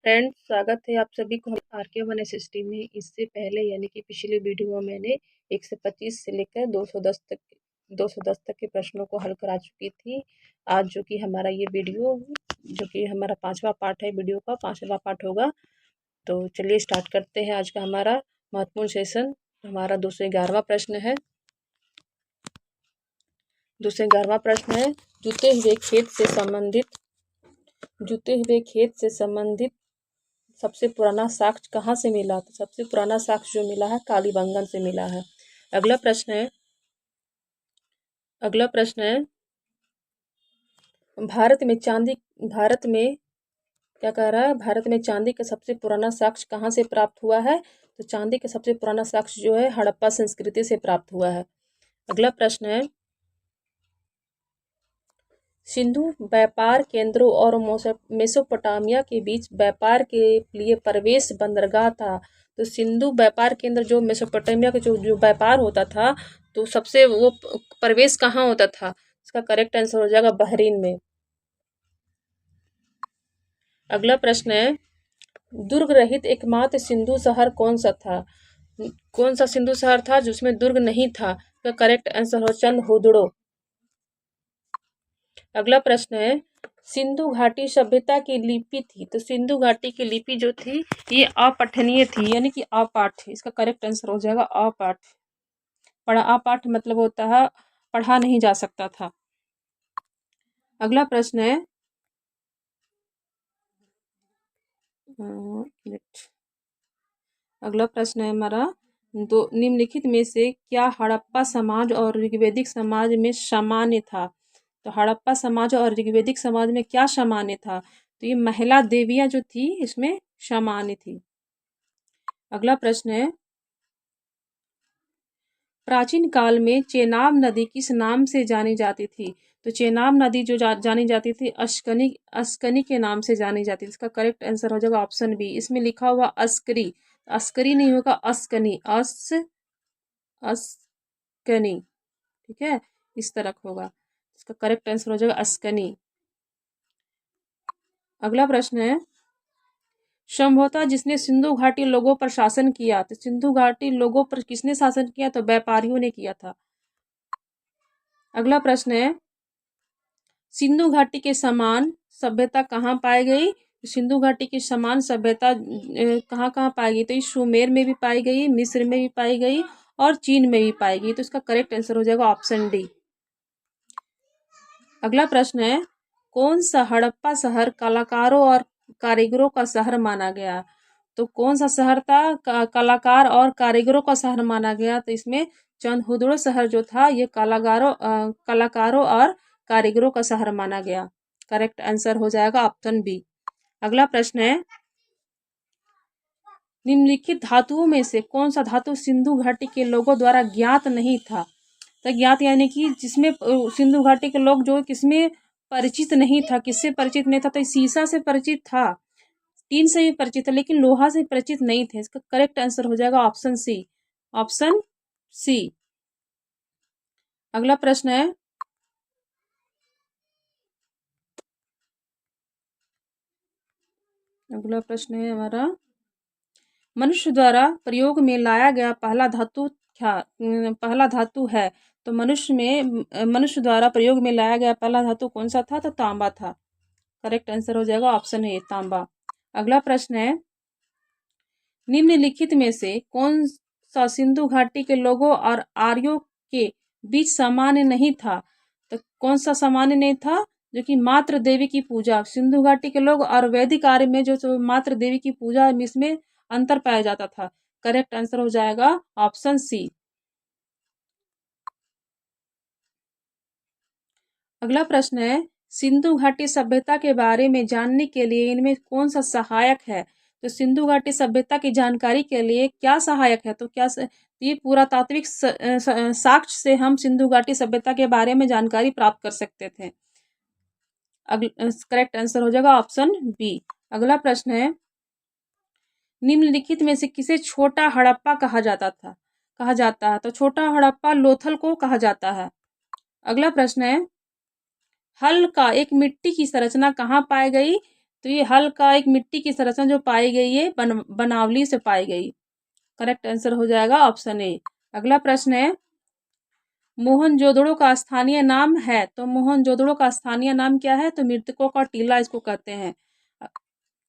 Friends, स्वागत है आप सभी को आरके वन एसएसटी में। इससे पहले यानी कि पिछले वीडियो में मैंने 1 से 25 से लेकर 210 तक के प्रश्नों को हल करा चुकी थी। आज जो कि हमारा ये वीडियो जो कि हमारा 5वां पार्ट है, वीडियो का 5वां पार्ट होगा। तो चलिए स्टार्ट करते हैं आज का हमारा महत्वपूर्ण सेशन। हमारा 211वां प्रश्न है। 211वां प्रश्न है, जुते हुए खेत से संबंधित सबसे पुराना साक्ष्य कहाँ से मिला? तो सबसे पुराना साक्ष्य जो मिला है कालीबंगन से मिला है। अगला प्रश्न है भारत में क्या कह रहा है, भारत में चांदी का सबसे पुराना साक्ष्य कहाँ से प्राप्त हुआ है? तो चांदी का सबसे पुराना साक्ष्य जो है हड़प्पा संस्कृति से प्राप्त हुआ है। अगला प्रश्न है, सिंधु व्यापार केंद्रों और मेसोपोटामिया के बीच व्यापार के लिए प्रवेश बंदरगाह था। तो सिंधु व्यापार केंद्र जो मेसोपोटामिया का जो व्यापार होता था, तो सबसे वो प्रवेश कहाँ होता था? इसका करेक्ट आंसर हो जाएगा बहरीन में। अगला प्रश्न है, दुर्ग रहित एकमात्र सिंधु शहर कौन सा था? कौन सा सिंधु शहर था जिसमें दुर्ग नहीं था? इसका करेक्ट आंसर हो चंदहुदड़ो। अगला प्रश्न है, सिंधु घाटी सभ्यता की लिपि थी। तो सिंधु घाटी की लिपि जो थी ये अपठनीय थी, यानी कि अपाठ। इसका करेक्ट आंसर हो जाएगा अपाठ। अपाठ मतलब होता है पढ़ा नहीं जा सकता था। अगला प्रश्न है, हमारा निम्नलिखित में से क्या हड़प्पा समाज और ऋग्वैदिक समाज में सामान्य था? तो हड़प्पा समाज और ऋग्वैदिक समाज में क्या सामान्य था? तो ये महिला देवियां जो थी इसमें सामान्य थी। अगला प्रश्न है, प्राचीन काल में चेनाब नदी किस नाम से जानी जाती थी? तो चेनाब नदी जो जानी जाती थी अस्कनी के नाम से जानी जाती थी। इसका करेक्ट आंसर हो जाएगा ऑप्शन बी। इसमें लिखा हुआ अस्करी, अस्करी नहीं होगा, अस्कनी, अस्कनी, ठीक है, इस तरह होगा। इसका करेक्ट आंसर हो जाएगा अस्कनी। अगला प्रश्न है, संभवतः जिसने सिंधु घाटी लोगों पर शासन किया। तो सिंधु घाटी लोगों पर किसने शासन किया? तो व्यापारियों ने किया था। अगला प्रश्न है, सिंधु घाटी के समान सभ्यता कहाँ पाई गई? सिंधु घाटी की समान सभ्यता कहाँ कहाँ पाई गई? तो सुमेर में भी पाई गई, मिस्र में भी पाई गई और चीन में भी पाई गई। तो इसका करेक्ट आंसर हो जाएगा ऑप्शन डी। अगला प्रश्न है, कौन सा हड़प्पा शहर कलाकारों और कारीगरों का शहर माना गया? तो कौन सा शहर था कलाकार और कारीगरों का शहर माना गया? तो इसमें चंदहुदड़ो शहर जो था ये कलाकारों और कारीगरों का शहर माना गया। करेक्ट आंसर हो जाएगा ऑप्शन बी। अगला प्रश्न है, निम्नलिखित धातुओं में से कौन सा धातु सिंधु घाटी के लोगों द्वारा ज्ञात नहीं था? तो ज्ञात यानी कि जिसमें सिंधु घाटी के लोग जो किसमें परिचित नहीं था, किससे परिचित नहीं था? तो सीसा से परिचित था, टीन से भी परिचित था, लेकिन लोहा से परिचित नहीं थे। इसका करेक्ट आंसर हो जाएगा ऑप्शन सी, ऑप्शन सी। अगला प्रश्न है, हमारा मनुष्य द्वारा प्रयोग में लाया गया पहला धातु है। तो मनुष्य द्वारा प्रयोग में लाया गया पहला धातु कौन सा था? तो तांबा था। करेक्ट आंसर हो जाएगा ऑप्शन ए, तांबा। अगला प्रश्न है, निम्नलिखित में से कौन सा सिंधु घाटी के लोगों और आर्यों के बीच सामान्य नहीं था? तो कौन सा सामान्य नहीं था? जो कि मातृ देवी की पूजा, सिंधु घाटी के लोग और वैदिक आर्य में जो मातृ देवी की पूजा, इसमें अंतर पाया जाता था। करेक्ट आंसर हो जाएगा ऑप्शन सी। अगला प्रश्न है, सिंधु घाटी सभ्यता के बारे में जानने के लिए इनमें कौन सा सहायक है? तो सिंधु घाटी सभ्यता की जानकारी के लिए क्या सहायक है? तो ये पुरातात्विक साक्ष्य से हम सिंधु घाटी सभ्यता के बारे में जानकारी प्राप्त कर सकते थे। करेक्ट आंसर हो जाएगा ऑप्शन बी। अगला प्रश्न है, निम्नलिखित में से किसे छोटा हड़प्पा कहा जाता है? तो छोटा हड़प्पा लोथल को कहा जाता है। अगला प्रश्न है, हल का एक मिट्टी की संरचना कहाँ पाई गई? तो ये हल का एक मिट्टी की संरचना जो पाई गई है बनावली से पाई गई। करेक्ट आंसर हो जाएगा ऑप्शन ए। अगला प्रश्न है, मोहनजोदड़ो का स्थानीय नाम है, तो मोहनजोदड़ो का स्थानीय नाम क्या है? तो मृतकों का टीला इसको कहते हैं।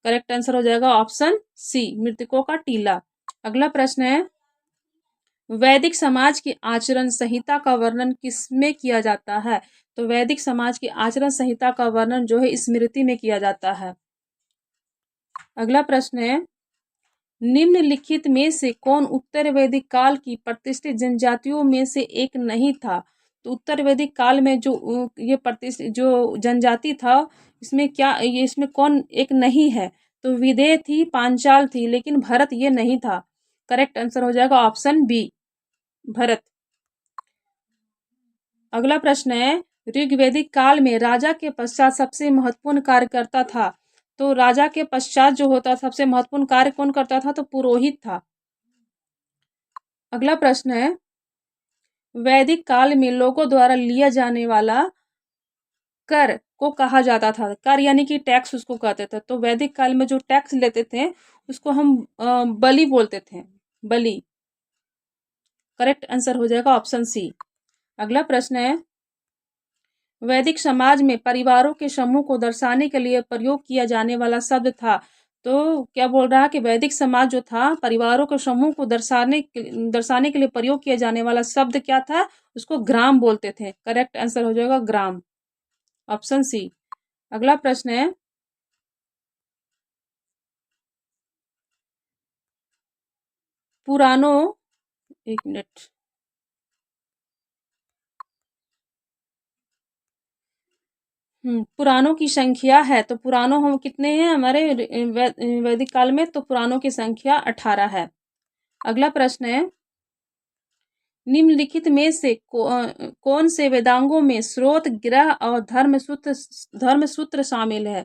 करेक्ट आंसर हो जाएगा ऑप्शन सी, मृतकों का टीला। अगला प्रश्न है, वैदिक समाज की आचरण संहिता का वर्णन किसमें किया जाता है? तो वैदिक समाज की आचरण संहिता का वर्णन जो है स्मृति में किया जाता है। अगला प्रश्न है, निम्नलिखित में से कौन उत्तर वैदिक काल की प्रतिष्ठित जनजातियों में से एक नहीं था? तो उत्तर वैदिक काल में जो ये प्रतिष्ठित जो जनजाति था, इसमें क्या ये इसमें कौन एक नहीं है? तो विदेह थी, पांचाल थी, लेकिन भरत ये नहीं था। करेक्ट आंसर हो जाएगा ऑप्शन बी, भरत। अगला प्रश्न है, ऋग्वैदिक काल में राजा के पश्चात सबसे महत्वपूर्ण कार्यकर्ता था, तो राजा के पश्चात जो होता सबसे महत्वपूर्ण कार्य कौन करता था? तो पुरोहित था। अगला प्रश्न है, वैदिक काल में लोगों द्वारा लिया जाने वाला कर को कहा जाता था, कर यानी कि टैक्स उसको कहते थे। तो वैदिक काल में जो टैक्स लेते थे उसको हम बलि बोलते थे, बलि। करेक्ट आंसर हो जाएगा ऑप्शन सी। अगला प्रश्न है, वैदिक समाज में परिवारों के समूह को दर्शाने के लिए प्रयोग किया जाने वाला शब्द था, तो क्या बोल रहा है कि वैदिक समाज जो था परिवारों के समूह को दर्शाने के लिए प्रयोग किया जाने वाला शब्द क्या था? उसको ग्राम बोलते थे। करेक्ट आंसर हो जाएगा ग्राम, ऑप्शन सी। अगला प्रश्न है, पुराणों एक मिनट पुराणों की संख्या है, तो पुराणों हम कितने हैं हमारे वैदिक काल में? तो पुराणों की संख्या 18 है। अगला प्रश्न है, निम्नलिखित में से कौन से वेदांगों में स्रोत, ग्रह और धर्मसूत्र शामिल है?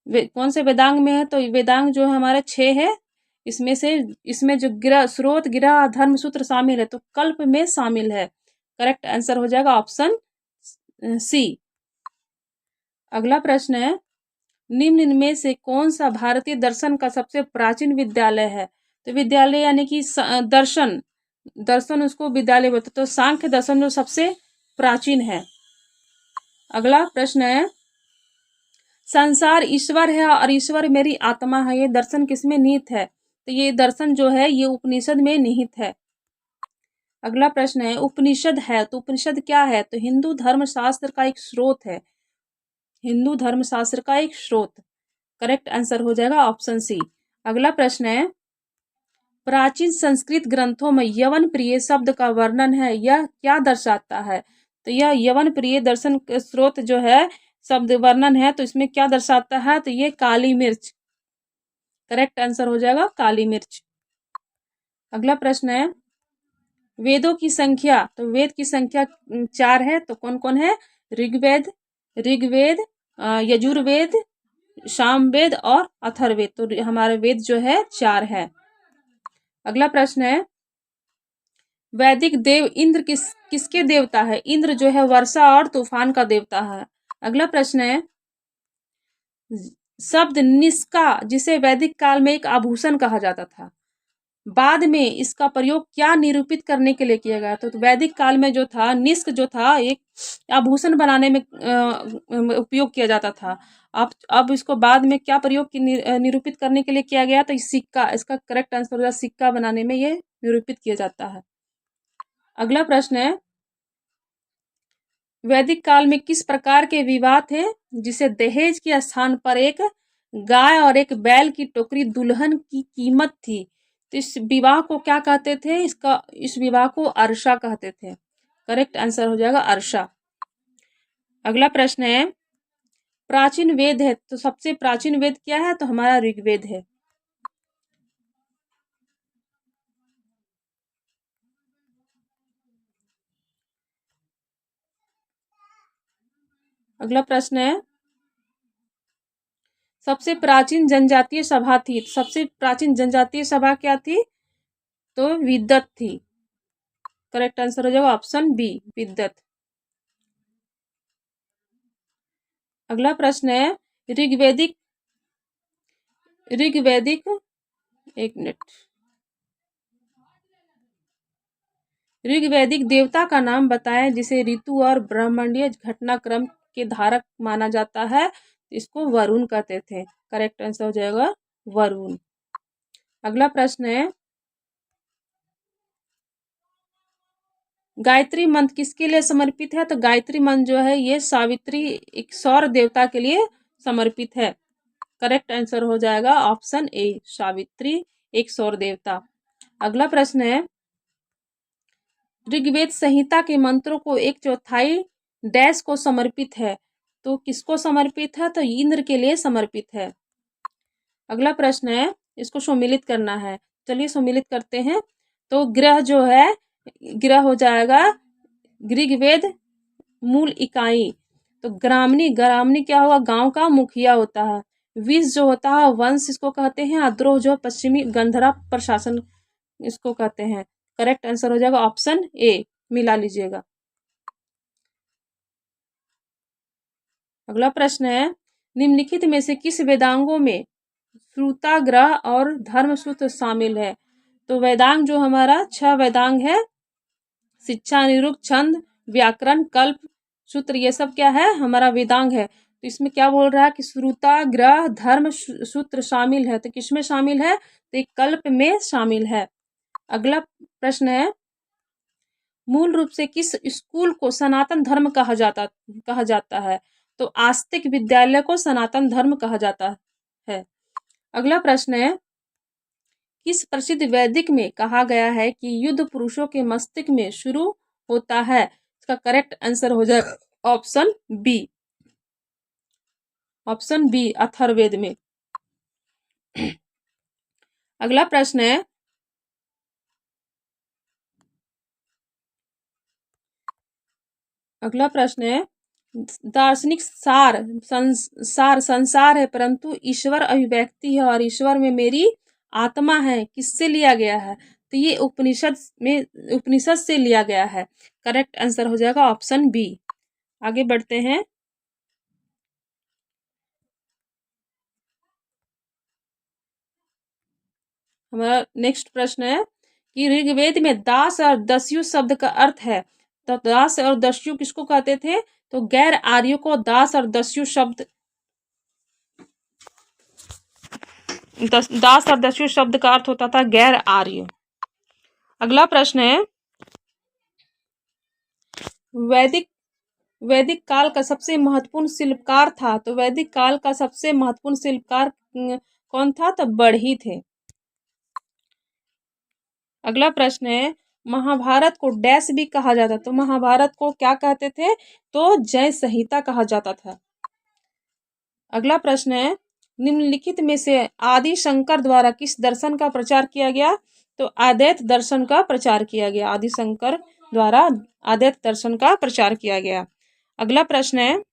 कौन से वेदांग में है? तो वेदांग जो है हमारे 6 है। इसमें जो ग्रह, स्रोत, ग्रह और धर्मसूत्र शामिल है, तो कल्प में शामिल है। करेक्ट आंसर हो जाएगा ऑप्शन सी। अगला प्रश्न है, निम्न में से कौन सा भारतीय दर्शन का सबसे प्राचीन विद्यालय है? तो विद्यालय यानी कि दर्शन, दर्शन उसको विद्यालय बोलते, तो सांख्य दर्शन जो सबसे प्राचीन है। अगला प्रश्न है, संसार ईश्वर है और ईश्वर मेरी आत्मा है, ये दर्शन किसमें निहित है? तो ये दर्शन जो है ये उपनिषद में निहित है। अगला प्रश्न है, उपनिषद है, तो उपनिषद क्या है? तो हिंदू धर्मशास्त्र का एक स्रोत है, हिंदू धर्मशास्त्र का एक स्रोत। करेक्ट आंसर हो जाएगा ऑप्शन सी। अगला प्रश्न है, प्राचीन संस्कृत ग्रंथों में यवन प्रिय शब्द का वर्णन है, यह क्या दर्शाता है? तो यह यवन प्रिय दर्शन स्रोत जो है शब्द वर्णन है, तो इसमें क्या दर्शाता है? तो ये काली मिर्च। करेक्ट आंसर हो जाएगा काली मिर्च। अगला प्रश्न है, वेदों की संख्या, तो वेद की संख्या 4 है, तो कौन कौन है? ऋग्वेद, ऋग्वेद, यजुर्वेद, सामवेद और अथर्ववेद। तो हमारे वेद जो है 4 है। अगला प्रश्न है, वैदिक देव इंद्र किसके देवता है? इंद्र जो है वर्षा और तूफान का देवता है। अगला प्रश्न है, शब्द निष्का जिसे वैदिक काल में एक आभूषण कहा जाता था, बाद में इसका प्रयोग क्या निरूपित करने के लिए किया गया? तो वैदिक काल में जो था निष्क जो था एक आभूषण बनाने में उपयोग किया जाता था। अब इसको बाद में क्या प्रयोग निरूपित करने के लिए किया गया? तो सिक्का, इसका करेक्ट आंसर होगा सिक्का बनाने में ये निरूपित किया जाता है। अगला प्रश्न है, वैदिक काल में किस प्रकार के विवाह थे जिसे दहेज के स्थान पर एक गाय और एक बैल की टोकरी दुल्हन की कीमत थी? तो इस विवाह को क्या कहते थे? इस विवाह को अर्षा कहते थे। करेक्ट आंसर हो जाएगा अर्षा। अगला प्रश्न है, प्राचीन वेद है, तो सबसे प्राचीन वेद क्या है? तो हमारा ऋग्वेद है। अगला प्रश्न है, सबसे प्राचीन जनजातीय सभा थी, सबसे प्राचीन जनजातीय सभा क्या थी? तो विद्वत थी। करेक्ट आंसर हो जाएगा ऑप्शन बी, विद्वत। अगला प्रश्न है, ऋग्वैदिक ऋग्वैदिक, एक मिनट, ऋग्वैदिक देवता का नाम बताएं जिसे ऋतु और ब्रह्मांडीय घटनाक्रम के धारक माना जाता है। इसको वरुण कहते थे। करेक्ट आंसर हो जाएगा वरुण। अगला प्रश्न है, गायत्री मंत्र किसके लिए समर्पित है? तो गायत्री मंत्र जो है ये सावित्री, एक सौर देवता के लिए समर्पित है। करेक्ट आंसर हो जाएगा ऑप्शन ए, सावित्री एक सौर देवता। अगला प्रश्न है, ऋग्वेद संहिता के मंत्रों को 1/4 डैश को समर्पित है। तो किसको समर्पित है? तो इंद्र के लिए समर्पित है। अगला प्रश्न है, इसको सम्मिलित करना है। चलिए सम्मिलित करते हैं। तो ग्रह जो है, ग्रह हो जाएगा ऋग्वेद मूल इकाई। तो ग्रामनी, ग्रामनी क्या होगा? गांव का मुखिया होता है। विष जो होता है वंश इसको कहते हैं। अद्रोह जो पश्चिमी गंधरा प्रशासन इसको कहते हैं। करेक्ट आंसर हो जाएगा ऑप्शन ए, मिला लीजिएगा। अगला प्रश्न है, निम्नलिखित में से किस वेदांगों में श्रुताग्रह और धर्मसूत्र शामिल है? तो वेदांग जो हमारा 6 वेदांग है, शिक्षा, निरुक्त, छंद, व्याकरण, कल्प, सूत्र, ये सब क्या है? हमारा वेदांग है। तो इसमें क्या बोल रहा है कि श्रुताग्रह धर्म सूत्र शामिल है। तो किसमें शामिल है? तो एक कल्प में शामिल है। अगला प्रश्न है, मूल रूप से किस स्कूल को सनातन धर्म कहा जाता है? तो आस्तिक विद्यालय को सनातन धर्म कहा जाता है। अगला प्रश्न है, किस प्रसिद्ध वैदिक में कहा गया है कि युद्ध पुरुषों के मस्तिष्क में शुरू होता है? इसका करेक्ट आंसर हो जाएगा option B, option B Atharvaveda में। अगला प्रश्न है, अगला प्रश्न है, दार्शनिक सार संसार है परंतु ईश्वर अभिव्यक्ति है और ईश्वर में मेरी आत्मा है, किससे लिया गया है? तो ये उपनिषद से लिया गया है। करेक्ट आंसर हो जाएगा ऑप्शन बी। आगे बढ़ते हैं। हमारा नेक्स्ट प्रश्न है कि ऋग्वेद में दास और दस्यु शब्द का अर्थ है। तो दास और दस्यु किसको कहते थे? तो गैर आर्यों को दास और दस्यु शब्द, दास और दस्यु शब्द का अर्थ होता था गैर आर्य। अगला प्रश्न है, वैदिक काल का सबसे महत्वपूर्ण शिल्पकार था। तो वैदिक काल का सबसे महत्वपूर्ण शिल्पकार कौन था? तो बढ़ई थे। अगला प्रश्न है, महाभारत को डैश भी कहा जाता। तो महाभारत को क्या कहते थे? तो जय संहिता कहा जाता था। अगला प्रश्न है, निम्नलिखित में से आदि शंकर द्वारा किस दर्शन का प्रचार किया गया? तो अद्वैत दर्शन का प्रचार किया गया। आदि शंकर द्वारा अद्वैत दर्शन का प्रचार किया गया। अगला प्रश्न है,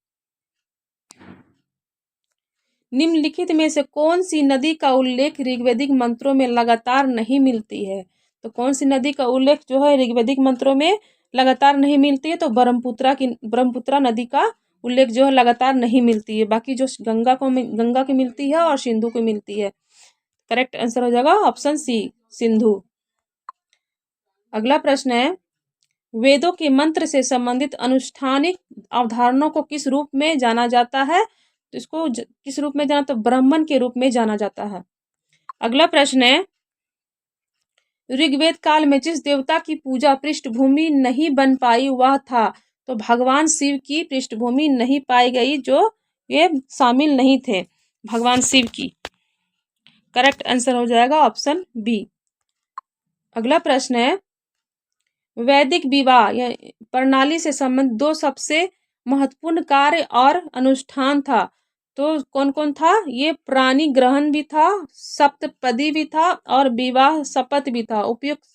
निम्नलिखित में से कौन सी नदी का उल्लेख ऋग्वैदिक मंत्रों में लगातार नहीं मिलती है? तो कौन सी नदी का उल्लेख जो है ऋग्वैदिक मंत्रों में लगातार नहीं मिलती है? तो ब्रह्मपुत्रा नदी का उल्लेख जो है लगातार नहीं मिलती है। बाकी जो गंगा की मिलती है और सिंधु को मिलती है। करेक्ट आंसर हो जाएगा ऑप्शन सी, सिंधु। अगला प्रश्न है, वेदों के मंत्र से संबंधित अनुष्ठानिक अवधारणाओं को किस रूप में जाना जाता है? तो इसको किस रूप में जाना? तो ब्राह्मण के रूप में जाना जाता है। अगला प्रश्न है, ऋग्वेद काल में जिस देवता की पूजा पृष्ठभूमि नहीं बन पाई वह था। तो भगवान शिव की पृष्ठभूमि नहीं पाई गई, जो ये शामिल नहीं थे भगवान शिव की। करेक्ट आंसर हो जाएगा ऑप्शन बी। अगला प्रश्न है, वैदिक विवाह या प्रणाली से संबंधित 2 सबसे महत्वपूर्ण कार्य और अनुष्ठान था। तो कौन कौन था? ये प्राणी ग्रहण भी था, सप्तपदी भी था और विवाह शपथ भी था। उपयुक्त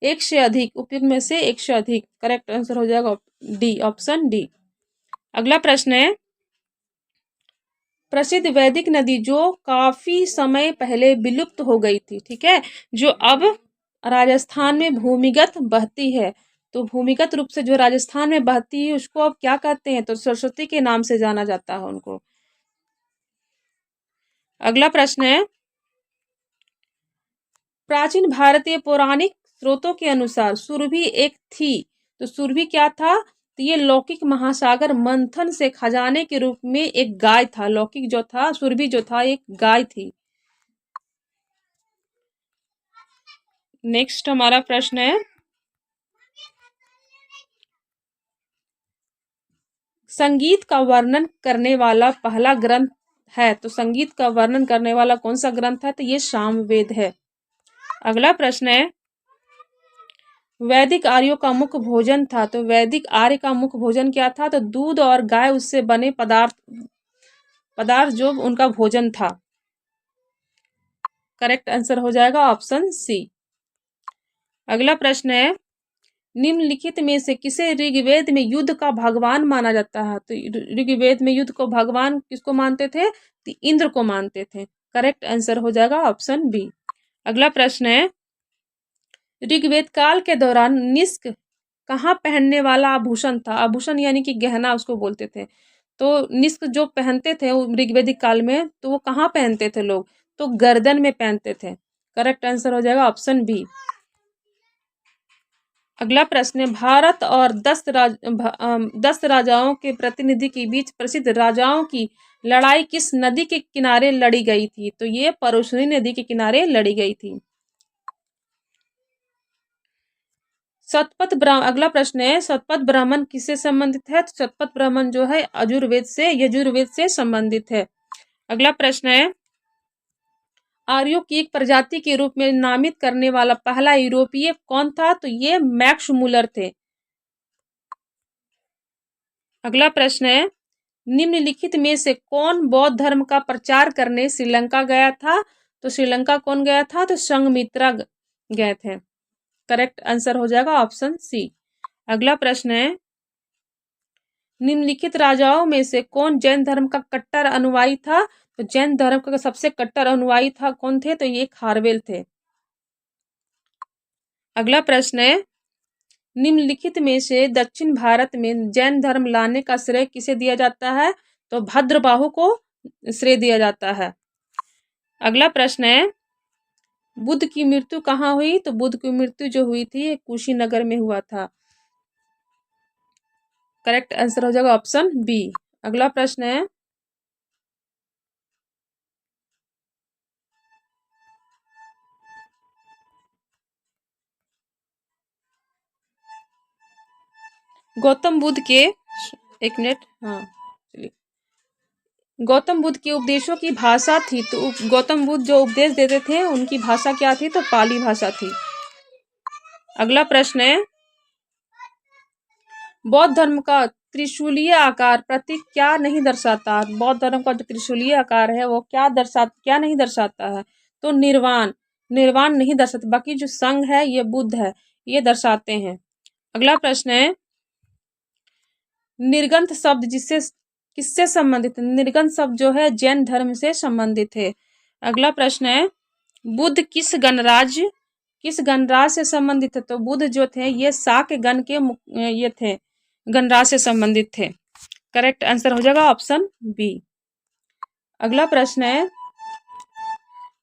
एक से अधिक, उपयुक्त में से एक से अधिक। करेक्ट आंसर हो जाएगा डी, ऑप्शन डी। अगला प्रश्न है, प्रसिद्ध वैदिक नदी जो काफी समय पहले विलुप्त हो गई थी, ठीक है, जो अब राजस्थान में भूमिगत बहती है। तो भूमिगत रूप से जो राजस्थान में बहती है उसको अब क्या कहते हैं? तो सरस्वती के नाम से जाना जाता है उनको। अगला प्रश्न है, प्राचीन भारतीय पौराणिक स्रोतों के अनुसार सुरभि एक थी। तो सुरभि क्या था? तो ये लौकिक महासागर मंथन से खजाने के रूप में एक गाय था। लौकिक जो था, सुरभि जो था, एक गाय थी। नेक्स्ट हमारा प्रश्न है, संगीत का वर्णन करने वाला पहला ग्रंथ है। तो संगीत का वर्णन करने वाला कौन सा ग्रंथ है? तो ये सामवेद है। अगला प्रश्न है, वैदिक आर्यों का मुख्य भोजन था। तो वैदिक आर्य का मुख्य भोजन क्या था? तो दूध और गाय उससे बने पदार्थ जो उनका भोजन था। करेक्ट आंसर हो जाएगा ऑप्शन सी। अगला प्रश्न है, निम्नलिखित में से किसे ऋग्वेद में युद्ध का भगवान माना जाता है? तो ऋग्वेद में युद्ध को भगवान किसको मानते थे? तो इंद्र को मानते थे। करेक्ट आंसर हो जाएगा ऑप्शन बी। अगला प्रश्न है, ऋग्वेद काल के दौरान निष्क कहाँ पहनने वाला आभूषण था? आभूषण यानी कि गहना उसको बोलते थे। तो निष्क जो पहनते थे ऋग्वेदिक काल में, तो वो कहाँ पहनते थे लोग? तो गर्दन में पहनते थे। करेक्ट आंसर हो जाएगा ऑप्शन बी। अगला प्रश्न है, भारत और 10 राजाओं के प्रतिनिधि के बीच प्रसिद्ध राजाओं की लड़ाई किस नदी के किनारे लड़ी गई थी? तो ये परुशनी नदी के किनारे लड़ी गई थी। अगला प्रश्न है, शतपथ ब्राह्मण किससे संबंधित है? तो शतपथ ब्राह्मण जो है यजुर्वेद से संबंधित है। अगला प्रश्न है, आर्यों की एक प्रजाति के रूप में नामित करने वाला पहला यूरोपीय कौन था? तो ये मैक्स मूलर थे। अगला प्रश्न है, निम्नलिखित में से कौन बौद्ध धर्म का प्रचार करने श्रीलंका गया था? तो श्रीलंका कौन गया था? तो संघमित्रा गए थे। करेक्ट आंसर हो जाएगा ऑप्शन सी। अगला प्रश्न है, निम्नलिखित राजाओं में से कौन जैन धर्म का कट्टर अनुयायी था? तो जैन धर्म का सबसे कट्टर अनुयायी था कौन थे? तो ये खारवेल थे। अगला प्रश्न है, निम्नलिखित में से दक्षिण भारत में जैन धर्म लाने का श्रेय किसे दिया जाता है? तो भद्रबाहु को श्रेय दिया जाता है। अगला प्रश्न है, बुद्ध की मृत्यु कहाँ हुई? तो बुद्ध की मृत्यु जो हुई थी कुशीनगर में हुआ था। करेक्ट आंसर हो जाएगा ऑप्शन बी। अगला प्रश्न है, गौतम बुद्ध के एक मिनट हाँ चलिए, गौतम बुद्ध के उपदेशों की भाषा थी। तो गौतम बुद्ध जो उपदेश देते थे उनकी भाषा क्या थी? तो पाली भाषा थी। अगला प्रश्न है, बौद्ध धर्म का त्रिशूलीय आकार प्रतीक क्या नहीं दर्शाता? बौद्ध धर्म का जो त्रिशूलीय आकार है वो क्या नहीं दर्शाता है? तो निर्वाण नहीं दर्शाता। बाकी जो संघ है ये बुद्ध है, ये दर्शाते हैं। अगला प्रश्न है, निर्गंथ शब्द किससे संबंधित है? निर्गंथ शब्द जो है जैन धर्म से संबंधित है। अगला प्रश्न है, बुद्ध किस गणराज से संबंधित है? तो बुद्ध जो थे ये शाक्य गण के ये थे, गणराज से संबंधित थे। करेक्ट आंसर हो जाएगा ऑप्शन बी। अगला प्रश्न है,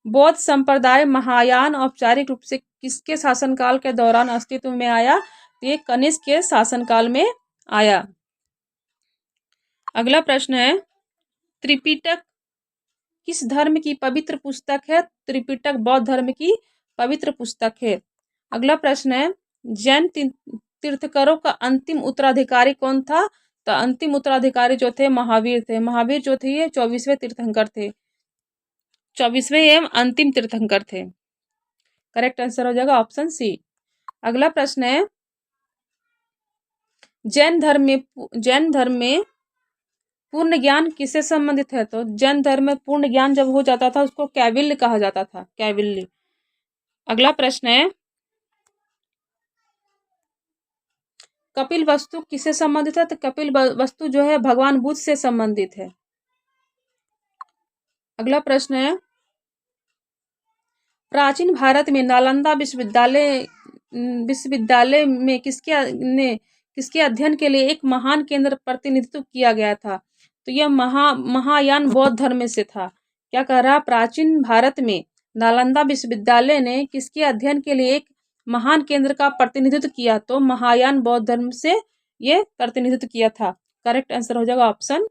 बौद्ध संप्रदाय महायान औपचारिक रूप से किसके शासनकाल के दौरान अस्तित्व में आया? तो ये कनिष्क के शासनकाल में आया। अगला प्रश्न है, त्रिपिटक किस धर्म की पवित्र पुस्तक है? त्रिपिटक बौद्ध धर्म की पवित्र पुस्तक है। अगला प्रश्न है, जैन तीर्थकरों का अंतिम उत्तराधिकारी कौन था? तो अंतिम उत्तराधिकारी जो थे महावीर थे। महावीर जो थे ये 24वें तीर्थंकर थे, 24वें एवं अंतिम तीर्थंकर थे। करेक्ट आंसर हो जाएगा ऑप्शन सी। अगला प्रश्न है, जैन धर्म में पूर्ण ज्ञान किससे संबंधित है? तो जैन धर्म में पूर्ण ज्ञान जब हो जाता था उसको कैविल्य कहा जाता था, कैविल्य। अगला प्रश्न है, कपिल वस्तु किससे संबंधित है? तो कपिल वस्तु जो है भगवान बुद्ध से संबंधित है। अगला प्रश्न है, प्राचीन भारत में नालंदा विश्वविद्यालय में किसके अध्ययन के लिए एक महान केंद्र प्रतिनिधित्व किया गया था? तो यह महायान बौद्ध धर्म से था। क्या कह रहा है, प्राचीन भारत में नालंदा विश्वविद्यालय ने किसके अध्ययन के लिए एक महान केंद्र का प्रतिनिधित्व किया? तो महायान बौद्ध धर्म से ये प्रतिनिधित्व किया था। करेक्ट आंसर हो जाएगा ऑप्शन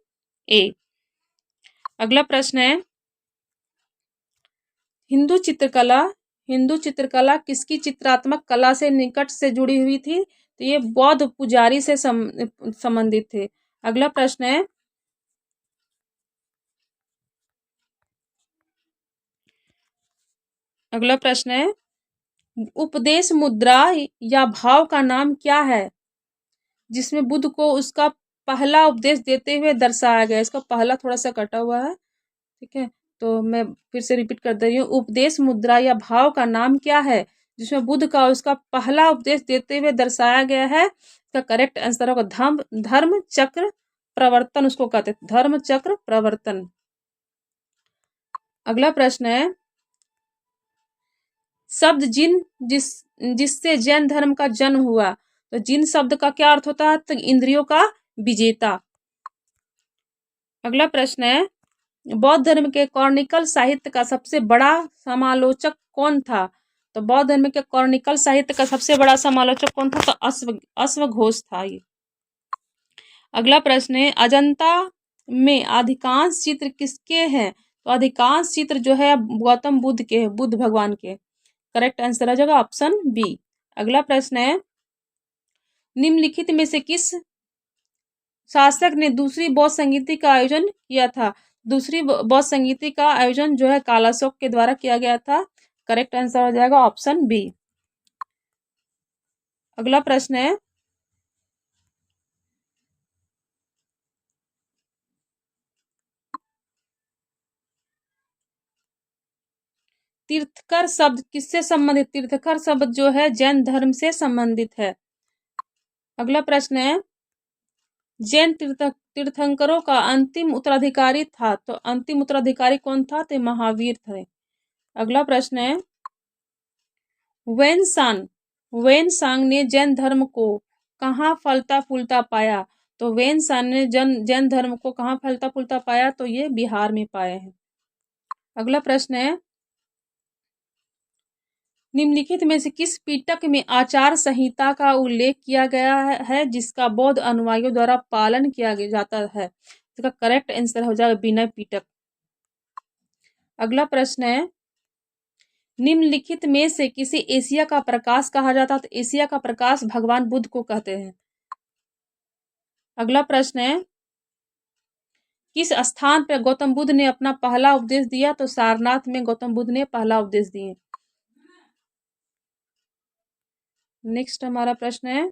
ए। अगला प्रश्न है, हिंदू चित्रकला किसकी चित्रात्मक कला से निकट से जुड़ी हुई थी? तो ये बौद्ध पुजारी से संबंधित थे। अगला प्रश्न है, उपदेश मुद्रा या भाव का नाम क्या है जिसमें बुद्ध को उसका पहला उपदेश देते हुए दर्शाया गया? इसका पहला थोड़ा सा कटा हुआ है, ठीक है, तो मैं फिर से रिपीट कर दे रही हूँ। उपदेश मुद्रा या भाव का नाम क्या है जिसमें बुद्ध का उसका पहला उपदेश देते हुए दर्शाया गया है? इसका करेक्ट आंसर होगा धर्म चक्र प्रवर्तन, उसको कहते हैं धर्म चक्र प्रवर्तन। अगला प्रश्न है, शब्द जिससे जैन धर्म का जन्म हुआ, तो जिन शब्द का क्या अर्थ होता है? तो इंद्रियों का विजेता। अगला प्रश्न है, बौद्ध धर्म के कॉर्निकल साहित्य का सबसे बड़ा समालोचक कौन था? तो बौद्ध धर्म के कॉर्निकल साहित्य का सबसे बड़ा समालोचक कौन था? तो अश्वघोष था ये। अगला प्रश्न है, अजंता में अधिकांश चित्र किसके हैं? तो अधिकांश चित्र जो है गौतम बुद्ध के हैं, बुद्ध भगवान के। करेक्ट आंसर आ जाएगा ऑप्शन बी। अगला प्रश्न है, निम्नलिखित में से किस शासक ने दूसरी बौद्ध संगीति का आयोजन किया था? दूसरी बौद्ध संगीति का आयोजन जो है कालाशोक के द्वारा किया गया था। करेक्ट आंसर हो जाएगा ऑप्शन बी। अगला प्रश्न है, तीर्थकर शब्द किससे संबंधित? तीर्थकर शब्द जो है जैन धर्म से संबंधित है। अगला प्रश्न है, जैन तीर्थंकरों का अंतिम उत्तराधिकारी था, तो अंतिम उत्तराधिकारी कौन था? तो महावीर थे। अगला प्रश्न है, वेनसांग ने जैन धर्म को कहाँ फलता फूलता पाया? तो वेनसांग ने जैन धर्म को कहाँ फलता फूलता पाया? तो ये बिहार में पाए हैं। अगला प्रश्न है, निम्नलिखित में से किस पिटक में आचार संहिता का उल्लेख किया गया है जिसका बौद्ध अनुयायियों द्वारा पालन किया जाता है? इसका करेक्ट आंसर हो जाएगा विनय पिटक। अगला प्रश्न है, निम्नलिखित में से किसी एशिया का प्रकाश कहा जाता है? तो एशिया का प्रकाश भगवान बुद्ध को कहते हैं। अगला प्रश्न है, किस स्थान पर गौतम बुद्ध ने अपना पहला उपदेश दिया? तो सारनाथ में गौतम बुद्ध ने पहला उपदेश दिए। नेक्स्ट हमारा प्रश्न है,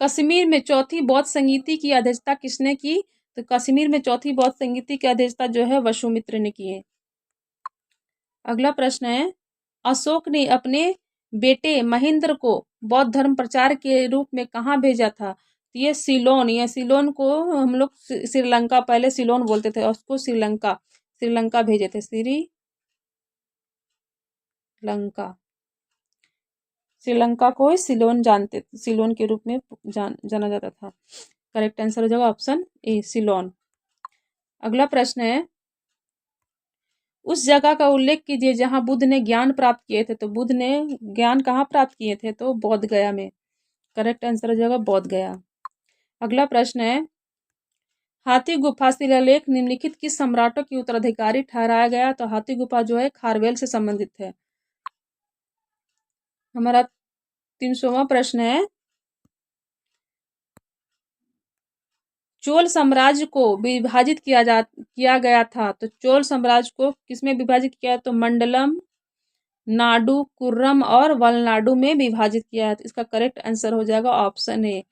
कश्मीर में चौथी बौद्ध संगीति की अध्यक्षता किसने की? तो कश्मीर में चौथी बौद्ध संगीति की अध्यक्षता जो है वसुमित्र ने की है। अगला प्रश्न है, अशोक ने अपने बेटे महेंद्र को बौद्ध धर्म प्रचार के रूप में कहाँ भेजा था? तो ये सिलोन को हम लोग श्रीलंका, पहले सिलोन बोलते थे, उसको श्रीलंका भेजे थे। श्रीलंका को सिलोन के रूप में जाना जाता था। करेक्ट आंसर हो जाएगा ऑप्शन ए सिलोन। अगला प्रश्न है, उस जगह का उल्लेख कीजिए जहां बुद्ध ने ज्ञान प्राप्त किए थे। तो बुद्ध ने ज्ञान कहाँ प्राप्त किए थे? तो बोध गया में। करेक्ट आंसर हो जाएगा बोध गया। अगला प्रश्न है, हाथी गुफा शिलालेख निम्नलिखित किस सम्राटों की उत्तराधिकारी ठहराया गया? तो हाथी गुफा जो है खारवेल से संबंधित है। हमारा 300वां प्रश्न है, चोल साम्राज्य को विभाजित किया गया था। तो चोल साम्राज्य को किसमें विभाजित किया? तो मंडलम, नाडु, कुर्रम और वलनाडु में विभाजित किया है। तो इसका करेक्ट आंसर हो जाएगा ऑप्शन ए।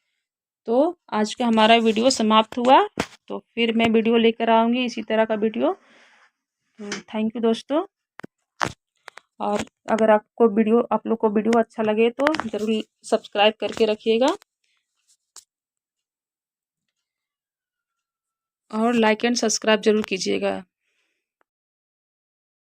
तो आज का हमारा वीडियो समाप्त हुआ, तो फिर मैं वीडियो लेकर आऊँगी इसी तरह का वीडियो। तो थैंक यू दोस्तों, और अगर आप लोग को वीडियो अच्छा लगे तो ज़रूर सब्सक्राइब करके रखिएगा और लाइक एंड सब्सक्राइब जरूर कीजिएगा।